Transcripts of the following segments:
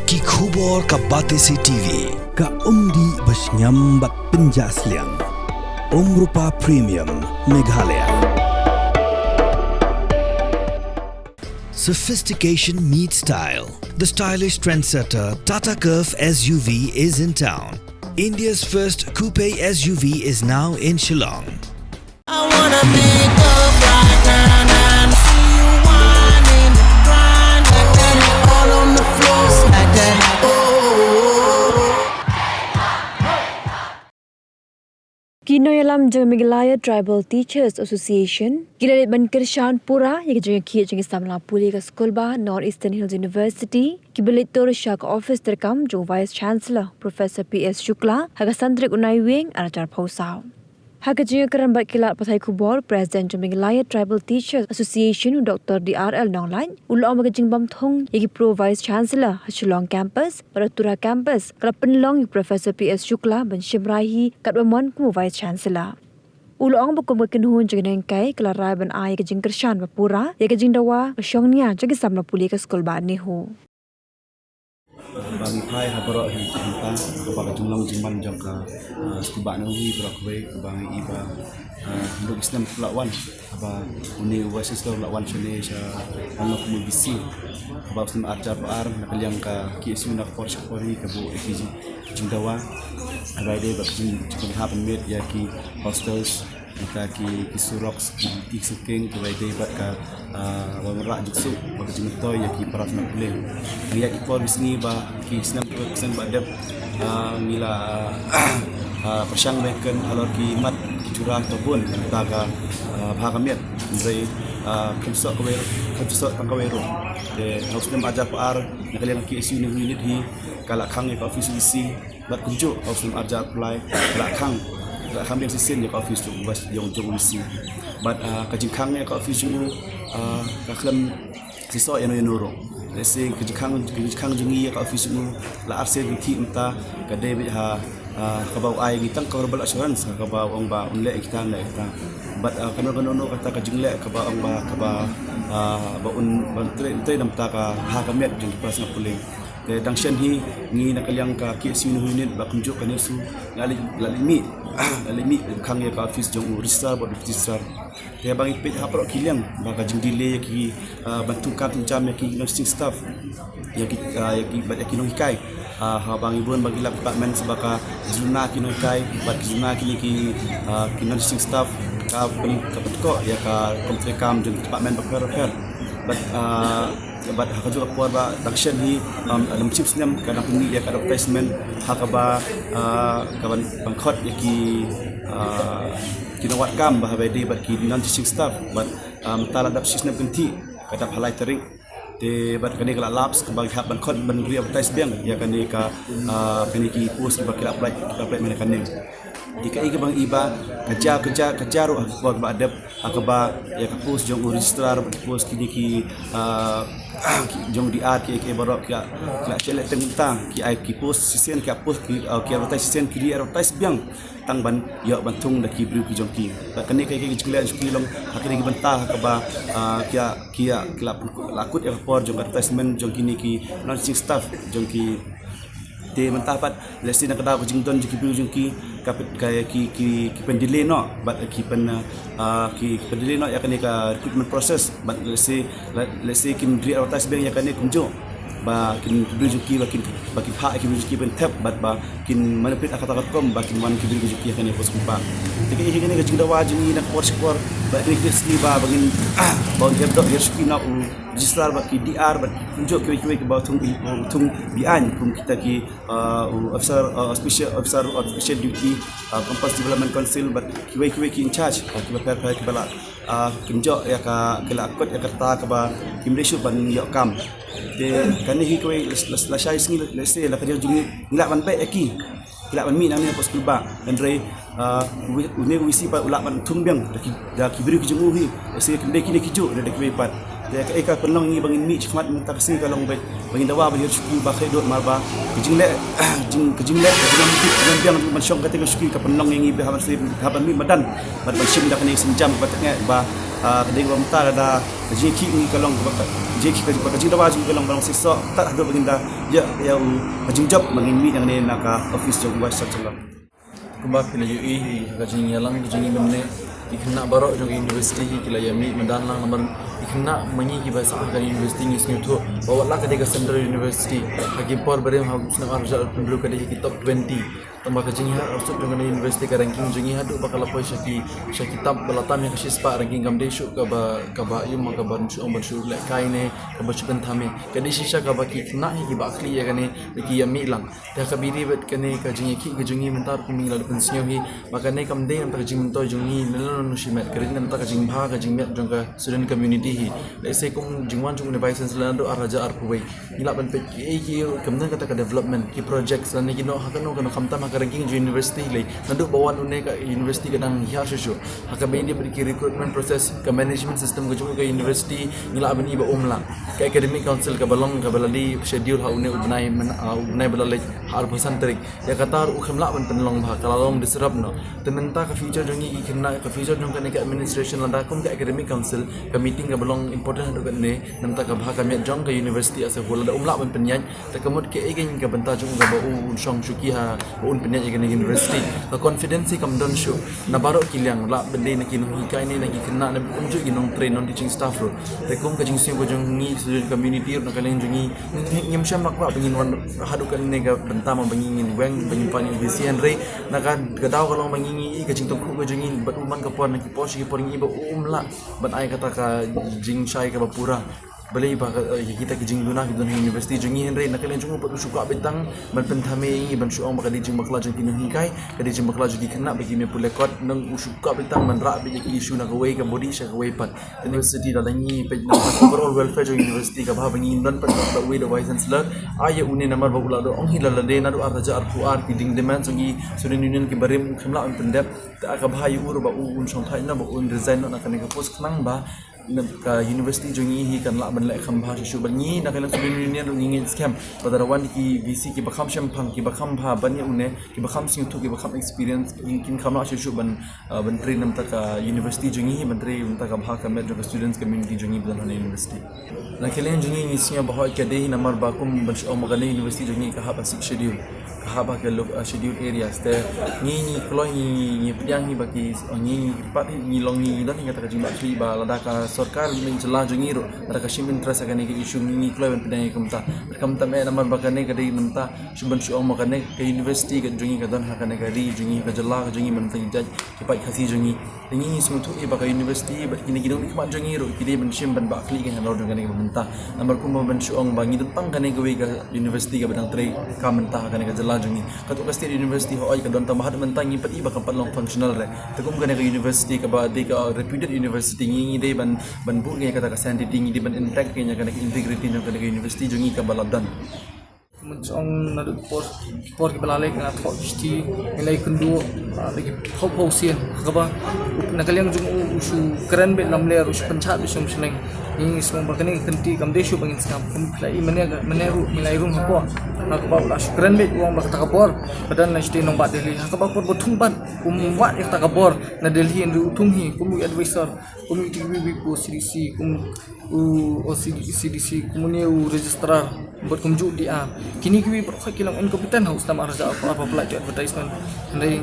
Ki khubor ka Batesi TV. Ka umdi bas nyambat penjaslian. Rupa Premium Meghalaya. Sophistication meets style. The stylish trendsetter Tata Curve SUV is in town. India's first coupe SUV is now in Shillong. I wanna make up right now, see you whining, grinding, all on the floor like that. Kinoyalam jeng Meghalaya Tribal Teachers Association Gilalit Bankar Shanpura yang jeng khie jeng Islamla Puli ka School ba Northeastern Hills University Kibalit Tor Shak Office terkam jeng Vice Chancellor Professor PS Shukla haga santrik unai wing aracar pausau. Haga jeng keran bat kilat pasai kubor President jeng Meghalaya Tribal Teachers Association Dr. DRL Nonglan ulo maga jeng bamthong yagi Pro Vice Chancellor Shillong Campus Paratura Campus kala penlong Professor PS Shukla ban Shimrahi katwamon kumu Vice Chancellor. Ulo ang bukum kenuhun jeng nengkai kala rai ban ai ka jeng kershan bapura yagi jeng dawa syongnia jeng samla puli ka skol ba nehu. Bagi pai habarok hintang kepada jumlah jumlah jangka setibak nawi berakui kebangi iba untuk Islam pelawan apa uni wasis pelawan sini saya anak mubisi apa Islam ajar bar nak yang ke kisu nak porsyapori kebu ekiji jindawa ada ide bakjin cikin happen made ya ki hostels kita ki suroks ki tiksuking ke ide bat ka wamerak jutsu bagi jimtoy ya ki parat nak boleh ya ki por bisni ba ki Islam persen badap mila persyang mereka halor ki mat ki curang ataupun kita ka bahagamiat dari kimsok kawero kimsok tangkawero de Muslim ajar par nakalian ki isu ni unit hi kala khang ka office isi bat kunjuk Muslim ajar apply kala khang yang sisen ya ka office tu bas yang jong isi bat kajing khang ya ka office tu ka klam siso eno enoro lesi kajing khang jungi ya ka office tu la arse ti entah ka debit ha kabau ai ngitang coverable assurance kabau ong ba unle kita na kita but kano kata ka jingle kabau ong ba ba un tre nam ta ka ha ka met jing pas na puling de dangshan hi ni nakalyang ka ki sinu unit ba kunjuk kanesu lalimi khang ya ka office jong register ba register de bang ipit ha pro kilyang ba ka jing delay ki bantu ka jam ya ki nursing staff ya ki ba ki no hikai habang ibon bagi department sebaka zona kini kai bat zona kini ki nursing staff ka petko ya ka komplekam jeng department repair bat hakajo apor ba dakshan hi alam chips nem kana kuni ya ka replacement hakaba kaban bangkhot ya ki kinawat kam ba bedi bat ki nursing staff bat tala dap system penti kata halai tering de bat kani kala labs kembali hab ban khot ban ri advertise bang ya kani ka kani ki post ba kila apply mana kaning jika ika bang iba kerja ro ba adab akaba ya ka post jong registrar post kini ki jong di art ki barok ya kila chele tentang ki ai ki post sisen ki post ki advertise sisen ki di advertise bang tang ban ya bantung dak ki bru ki jong ki kani kai jenglan skilong hakini ki bantah akaba kia lakut ya por jong advertisement jong kini ki nursing staff jong ki de mentapat lesi nak kada jington jiki bru jong ki kaya ki pendile no bat ki pendile no ya kani ka recruitment process bat lesi kim re advertisement ya kani kunjo ba kin bjuki ba kin ha ki bjuki ben tap bat ba kin manapit akata kom ba kin man ki bjuki kani pos kumpa tike iki kani gajing dawa jingi nak por skor ba kini kisli ba bagin ba tep dok yerski na u registrar ba ki DR ba kunjo ki ba tung bian kum kita ki special duty campus development council ba ki in charge ki ba per ki bala kimjo ya ka kila kot ya kata ka ba kimreshu ban yok kam de kani hi koi la shai singi lese la kadir jungi ngila ban bai aki ngila ban mi nang ni pos kulba andre une wisi pa ulak man tumbiang da kibri kijungu hi se kende kini kiju da kibri pat da ka penlong ngi bangin mi chmat mentak sing kalong bai bangin dawa bali shuki ba khaidot marba kijingle kijingle biang man syong kating shuki ka penlong ngi be haban se haban mi madan bat shim da kani senjam bat nge ba kadai ba mta da jeki ngi kalong ba jeki ka ba kijing dawa jing kalong balong siso tak do bangin da ya u kijing job bangin mi yang ne naka office jong wa sachalong kumba pila UI kajing yalang kajing memne ikna barok jong university kila yami medan lang nomor ikna mangi ki bahasa ka university ni sni tu bawa la ka central university hagi por bare ha usna arja penduduk ka di top 20 tambah kajing ha usut dengan university ka ranking jingi hadu bakal apa syaki tab balatam yang kasis pa ranking kam desu ka ba yum ka ban su ban su le kai ne ka ba chukan thame ka di shisha ka ba ki kna hi ba akli ya kane ki yami lang ta ka biri bet kane ka jingi ki jingi mentar ku mingla pensiun hi maka ne kam de antara jing mentoy jingi melon shimet kering antara jing bha ka jing met jong ka student community hi le se kum jingwan jong ne vice chancellor do araja ar kuwei ila ban pet ki kamna kata ka development ki projects lan ki no hakano kana kamta ka ranking university le nandu bawan une ka university kadang hiar shu haka be dia beri recruitment process ka management system ka jong ka university ila ban iba umla ka academic council ka balong ka baladi schedule ha une ubnai balale har bosan tarik ya katar u khamla ban penlong bha kalalong disrupt no tementa ka future jongi ikna ka future jong ka administration landa kum ka academic council ka meeting ka balong important hadu kan ne namta ka bha ka met jong ka university as a whole da umla ban penyan ta kamut ke egen ka banta jong ka ba u shong shuki ha un penyan egen university ka confidence kam don show na baro kilyang la bende na kinu hikai ne na ikna na unju ginong train non teaching staff ro ta kum ka jing sim ko jong ni student community na kaleng jongi ngim syam mak ba bengin wan hadu kan ne ka banta ma bengin weng bengin pani bisian re na ka gadaw ka long mangingi ka jing tong ko jingin bat uman ka pon na ki poshi ki poring iba umla ban ai kata ka jing shai ka bapura balai ba kita ke jing luna kita university jingi henry nakalen jung pat suka bintang ban penthame ngi ban suang ba kadi jing bakla jing kinu hikai kadi jing bakla jugi kena bagi me pulekot nang suka bintang man ra be ki issue na gawai ka body sha gawai pat university da langi pe na overall welfare jo university ka ba bangi dan pat da we the vice chancellor aya une namar ba ula do ong hilala de na do arja ar QR ki ding demand songi student union ki barim khimla an pendep ta ka ba yu ur ba un song thai na ba un resign na kan ka post knang ba ka university jongi hi kan la ban la kham bha shu bangi na kan student union ngin scam badara wan ki vc ki bakham sham phang ki bakham bha ban ye une ki bakham sing thu ki bakham experience kin kham la shu ban train nam ta ka university jongi hi ban train ta ka bha ka met ka students community jongi ban na university na kelen jongi ni sia ba ka de namar ba kum ban shu ma university jongi ka ha ba schedule ka ba ke schedule areas te ni kloi ni piang ni bagi ni pat ni long ni dan ni kata ka jimba tri ba lada ka सरकार में चला जोंगी रो रका शिमिन ट्रस करने के इशू नि क्लब पे कमता में नंबर बकने के नमता शुबन शो मकने के यूनिवर्सिटी के जोंगी का दन हकने के री जोंगी का जला का जोंगी मन तंग जज के पाई खसी जोंगी नि सुथु ए बका यूनिवर्सिटी बट किने गिदों खमा जोंगी रो किदे बन शिम बन बाखली के हलो जोंगी के मनता नंबर कुम बन शो बांगी दन तंग कने के वे का यूनिवर्सिटी के बदंग त्रे का मनता हकने के जला जोंगी का तो स्टेट यूनिवर्सिटी हो आई का दन तमहत मनता नgi pati baka palong functional re takum kane ke university ka ba de ka reputed university ngi de ban bu ngi kata ka sanctity ngi di ban intact kanya kana integrity ng kana university jongi ka baladan Mensong nadu por ke balale kana thok sti nilai kundu lagi hop hosian kaba nakaliang jung usu keren be namle us penchat bisum seleng ni semua bakane kenti kamde shu bangin skam kum plai meneru milai rum hako akba ulas keren be uang bak takabor badan na sti nong ba Delhi akba por bothung ban wat ek takabor na Delhi ndu utung hi kum advisor kum TVB ko CDC kum CDC kum ni registrar buat kumju dia kini kiwi berkhoi kilang incompetent haus nama arja apa pelajur advertisement ndai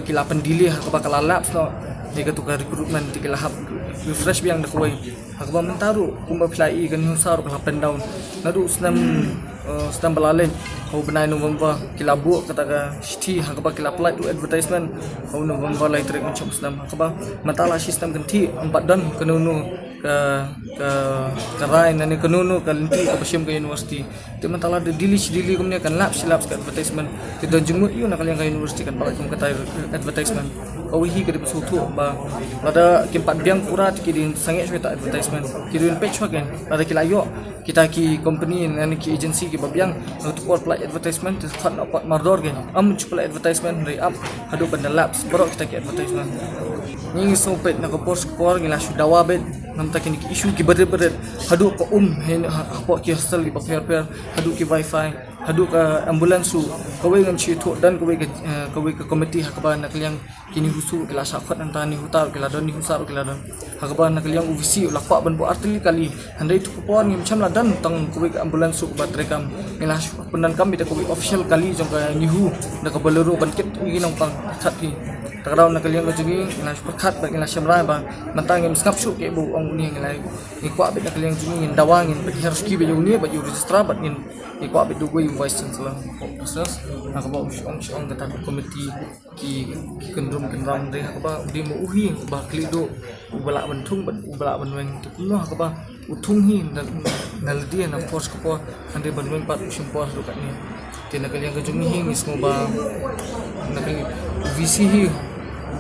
kila pendilih ka bakal labs no dia tukar recruitment kila hab refresh biang dak wai akba mentaru kumba plai kan husar ka pen down nadu senam balalen kau benai November kila bu kata ka sti akba kila apply to advertisement kau November lai trek macam senam akba matala sistem ganti 4 dan kenunu ke rai nani kanunu ke linti ke pasyam ke universiti ti mentala de dili kemudian kan laps ke advertisement ti don jumut yu nak kalian ke universiti kan pakai kum kata advertisement kawihi ke dipasutu ba ada kimpat biang pura ti di sangat kita advertisement kirin page wagen ada kilayo kita ki company nani ki agency ki babiang untuk apply advertisement ti kan dapat mardor gen cukup advertisement dari hadu pada laps baru kita ki advertisement ni sopet nak post kor ngila sudawa bet nam takin ki issue ki berat hadu ko hen apa ki hostel ki paper hadu ki wifi hadu ka ambulans su kawai ngam chi tho dan kawai ke komiti hakba nak liang kini husu kila sakhat antani hutar kila don ni husar kila don hakba nak liang uvisi lakwa ban bo artili kali handai tu kupon ngam cham la dan tang kawai ke ambulans su ba trekam ngila pendan kami ta kawai official kali jong ka nihu nak balero ban kit ngi nong pang khat ki takdaw na kalian kajungi ngila perkat bagi ngila syamra ba mentang ngam skap su ke bu ong ni ngila ni kwa bet na kalian jungi ngin dawangin bagi harus ki be ni ba yu registra ba ngin ni kwa bet du goi vice chancellor proses nak ba ong kata komiti ki kendrum dari ba di mo uhi ba klido ubala bentung ubala benweng tu kuno ba utung hi naldi na force ko ande benweng pat simpor du kat ni tina kalian kajungi hi mismo ba nak visi hi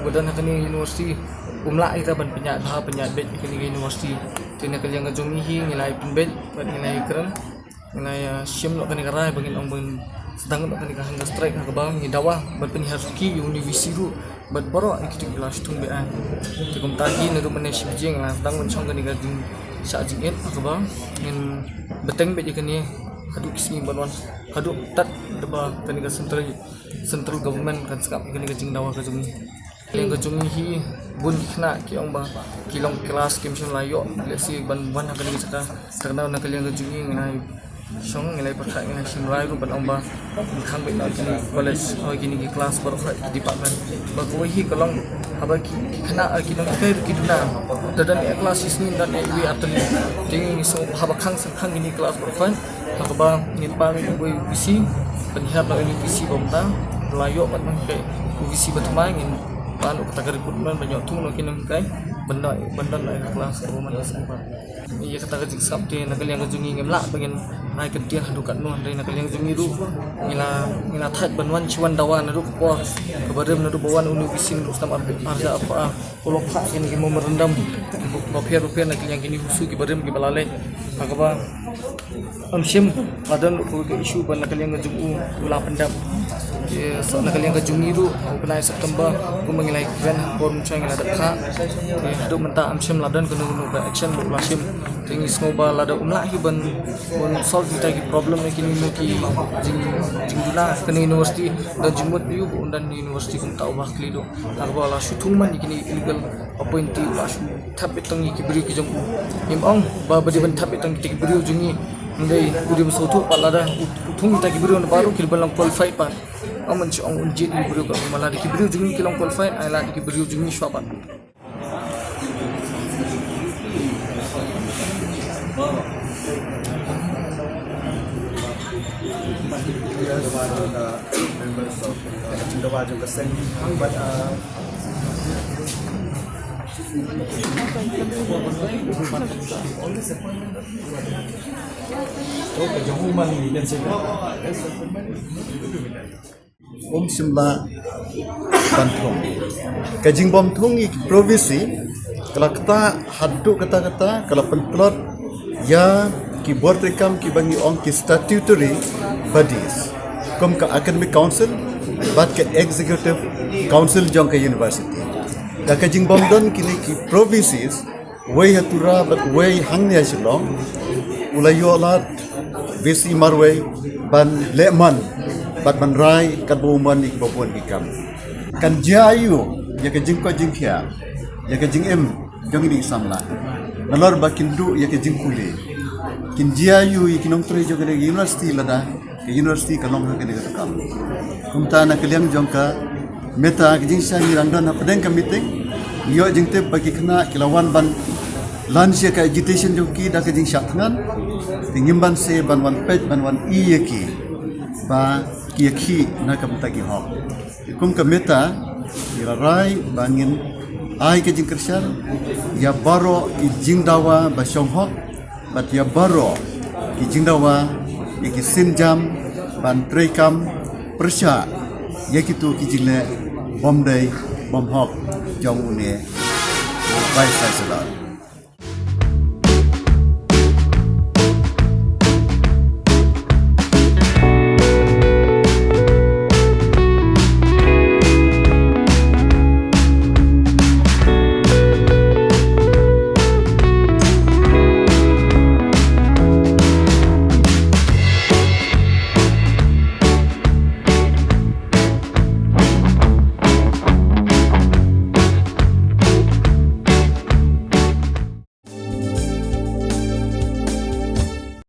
badan kini universiti umla ita ban penyat bet kini universiti tina kalian ngajungi hi ngilai penbet ban ngilai keren ngilai sim lo kani karai bangin ong ban sedang lo kani kahang strike ka bang ni dawa ban penihar ki universiti ru ban baro ikiti kelas tung be an tikum tagi neru manage jing la sedang ban chong kani ka jing sa jing et ka bang ngin beteng bet kani hadu kisni banwan hadu tat deba kani ka central government kan skap kani ka jing dawa ka jungi yang kejungi hi bun kena ki ong ba kilong kelas kim sun layo lesi ban ban akan ni saka karena nak kalian kejungi ngai song ngai perkat ngai sim rai ru ban ong ba khang be na kini college oi kini ki kelas baru department ba ko hi kalong haba ki kena kinong kai ki duna dadan kelas isni dan wi atli ting so haba khang ini kelas baru kan haba ni pa ni wi visi penihap la ni visi bomta layo ban kai visi batmai ngin pan kata rekrutmen banyak tu nak kena kai benda lai kelas rumah sempat iya kata kerja sabti nak kalian kejungi ngemla bagian naik ketiah dukat nuan dari nak kalian kejungi ru ngila that banwan ciwan dawan ru ko kebarem ru bawan universiti ru stam arja apa kalau pak ini mau merendam rupiah nak kalian kini husu kebarem ke balale akaba amsim adan ko isu ban nak kalian kejungi ulah pendam so nak kalian kejungi ru kena September ko mengilai event pon chang ngila dakha do menta amsim ladan kena ka action lu lasim tingi smoba lada umla hi ban solve kita ki problem ni kini no ki jing duna kena university dan jumut yu undan university kum tau bah klido akba la shutung man kini illegal appointee la shu tap itang ki bri ki jong im ong ba badi ban tap itang ki bri jungi ndai udi besotu palada utung kita ki bri on baru ki balang qualify pa aman chi ong unjit ki bri ka mala ki bri jungi ki long qualify ai la ki bri jungi shwa members of Cindawa juga sen but Simla Bantung Kajing Bantung provinsi kalau kita haduk kata-kata kalau penplot ya ki board rekam ki bangi ong ki statutory bodies kom ka academic council bat ke executive council jong ka university da ka jing bomdon kini ki provinces way hatura bat way hangnya silong ulayolat visi marway ban leman bat ban rai kan buman ik babon ikam kan jayu ya ka jing ko jing khia ya ka jing em jong ni samla nalor bakin du ya ka jing kuli kin jiayu ikinong tre jo kene university lada ke university kalong ke ne kam kumta na kaliang jongka meta jing sa ni rangdan apden ka meeting yo jing te bagi kena kilawan ban lunch ka agitation joki da ke jing shatngan tingim ban se ban wan pet ban wan i ki ba ki na kam ta ki ho kum ka meta irarai bangin ai ke jing kersian ya baro ki jingdawa ba songhok bat ya baro ki jingdawa ya ki sinjam ban trekam persya ya kitu ki jingle bomdai bomhok jong une bai sai